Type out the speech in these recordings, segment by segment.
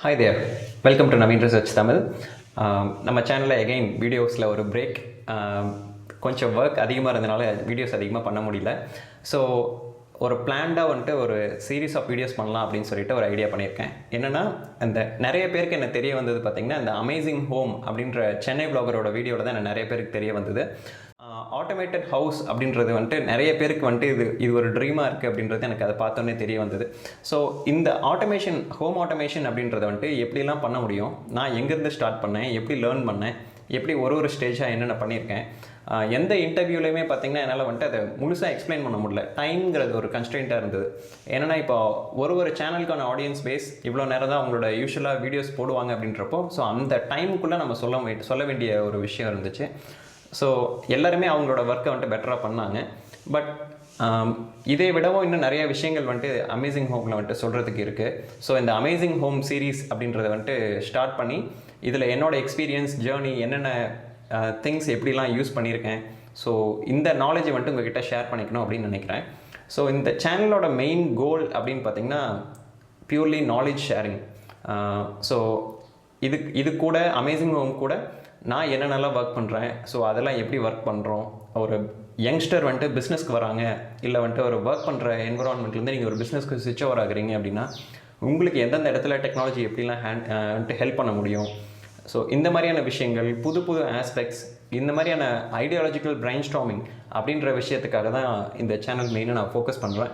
Hi there, welcome to Naveen Research Tamil. நம்ம சேனலில் again வீடியோஸில் ஒரு பிரேக், கொஞ்சம் ஒர்க் அதிகமாக இருந்தனால வீடியோஸ் அதிகமாக பண்ண முடியல. ஸோ ஒரு பிளான்டாக வந்துட்டு ஒரு சீரீஸ் ஆஃப் வீடியோஸ் பண்ணலாம் அப்படின்னு சொல்லிட்டு ஒரு ஐடியா பண்ணியிருக்கேன். என்னென்னா, அந்த நிறைய பேருக்கு என்ன தெரிய வந்தது பார்த்திங்கன்னா, இந்த அமேசிங் ஹோம் அப்படின்ற சென்னை ப்ளாகரோட வீடியோவில் தான் எனக்கு நிறைய பேருக்கு தெரிய வந்தது. ஆட்டோமேட்டட் ஹவுஸ் அப்படின்றது வந்துட்டு நிறைய பேருக்கு வந்துட்டு இது ஒரு ட்ரீமாக இருக்குது அப்படின்றது எனக்கு அதை பார்த்தோன்னே தெரிய வந்தது. ஸோ இந்த ஹோம் ஆட்டோமேஷன் அப்படின்றத வந்துட்டு எப்படிலாம் பண்ண முடியும், நான் எங்கேருந்து ஸ்டார்ட் பண்ணேன், எப்படி லேர்ன் பண்ணேன், எப்படி ஒரு ஸ்டேஜாக என்னென்ன பண்ணியிருக்கேன், எந்த இன்டர்வியூலையுமே பார்த்திங்கன்னா என்னால் வந்துட்டு அதை முழுசாக எக்ஸ்பிளைன் பண்ண முடியல. டைம்ங்கிறது ஒரு கன்ஸ்ட்ரெயின்ட்டாக இருந்தது. ஏன்னா இப்போ ஒரு சேனலுக்கான ஆடியன்ஸ் பேஸ் இவ்வளோ நேரம் தான் அவங்களோட யூஸ்வலாக வீடியோஸ் போடுவாங்க அப்படின்றப்போ, ஸோ அந்த டைமுக்குள்ளே நம்ம சொல்ல வேண்டிய ஒரு விஷயம் இருந்துச்சு. ஸோ எல்லாருமே அவங்களோட ஒர்க்கை வந்துட்டு பெட்டராக பண்ணாங்க. பட் இதை விடவும் இன்னும் நிறைய விஷயங்கள் வந்துட்டு அமேசிங் ஹோமில் வந்துட்டு சொல்கிறதுக்கு இருக்குது. ஸோ இந்த அமேசிங் ஹோம் சீரீஸ் அப்படின்றத வந்துட்டு ஸ்டார்ட் பண்ணி இதில் என்னோடய எக்ஸ்பீரியன்ஸ் ஜேர்னி என்னென்ன திங்ஸ் எப்படிலாம் யூஸ் பண்ணியிருக்கேன், ஸோ இந்த நாலேஜை வந்துட்டு உங்கள்கிட்ட ஷேர் பண்ணிக்கணும் அப்படின்னு நினைக்கிறேன். ஸோ இந்த சேனலோட மெயின் கோல் அப்படின்னு பார்த்திங்கன்னா பியூர்லி நாலேஜ் ஷேரிங். ஸோ இது கூட அமேசிங் ஹோம் கூட நான் என்னென்னலாம் ஒர்க் பண்ணுறேன், ஸோ அதெல்லாம் எப்படி ஒர்க் பண்ணுறோம், ஒரு யங்ஸ்டர் வந்துட்டு பிஸ்னஸ்க்கு வராங்க, இல்லை வந்துட்டு ஒரு ஒர்க் பண்ணுற என்விரான்மெண்ட்லேருந்து நீங்கள் ஒரு பிஸ்னஸ்க்கு ஸ்விட்ச் ஓவர் ஆகுறீங்க அப்படின்னா உங்களுக்கு எந்தெந்த இடத்துல டெக்னாலஜி எப்படிலாம் வந்துட்டு ஹெல்ப் பண்ண முடியும், ஸோ இந்த மாதிரியான விஷயங்கள், புது புது ஆஸ்பெக்ட்ஸ், இந்த மாதிரியான ஐடியாலஜிக்கல் பிரைன் ஸ்டார்மிங் அப்படின்ற விஷயத்துக்காக தான் இந்த சேனல் மெயினாக நான் ஃபோக்கஸ் பண்ணுறேன்.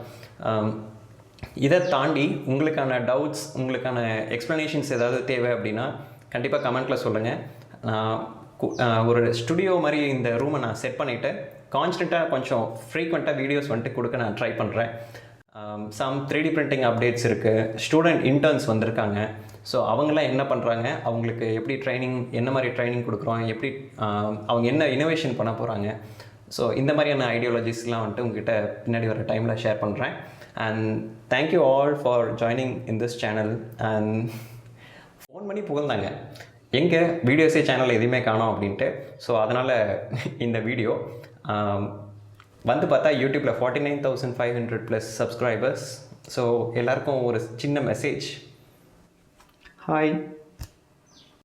இதை தாண்டி உங்களுக்கான டவுட்ஸ், உங்களுக்கான எக்ஸ்ப்ளனேஷன்ஸ் ஏதாவது தேவை அப்படின்னா கண்டிப்பாக கமெண்ட்டில் சொல்லுங்கள். ஒரு ஸ்டுடியோ மாதிரி இந்த ரூமை நான் செட் பண்ணிவிட்டு கான்ஸ்டண்ட்டாக கொஞ்சம் ஃப்ரீக்வெண்ட்டாக வீடியோஸ் வந்துட்டு கொடுக்க நான் ட்ரை பண்ணுறேன். சம் 3D பிரிண்டிங் அப்டேட்ஸ் இருக்குது, ஸ்டூடெண்ட் இன்டர்ன்ஸ் வந்திருக்காங்க. ஸோ அவங்களாம் என்ன பண்ணுறாங்க, அவங்களுக்கு எப்படி ட்ரைனிங், என்ன மாதிரி ட்ரைனிங் கொடுக்குறோம், எப்படி அவங்க என்ன இனோவேஷன் பண்ண போகிறாங்க, ஸோ இந்த மாதிரியான ஐடியாலஜிஸ்லாம் வந்துட்டு உங்ககிட்ட பின்னாடி வர டைமில் ஷேர் பண்ணுறேன். And thank you all for joining in this channel. And phone பண்ணி புகழ்ந்தாங்க, எங்கே வீடியோஸே சேனலில் எதுவுமே காணோம் அப்படின்ட்டு. ஸோ அதனால் இந்த வீடியோ வந்து பார்த்தா யூடியூப்பில் 49,500+ சப்ஸ்கிரைபர்ஸ். ஸோ எல்லாருக்கும் ஒரு சின்ன மெசேஜ். ஹாய்.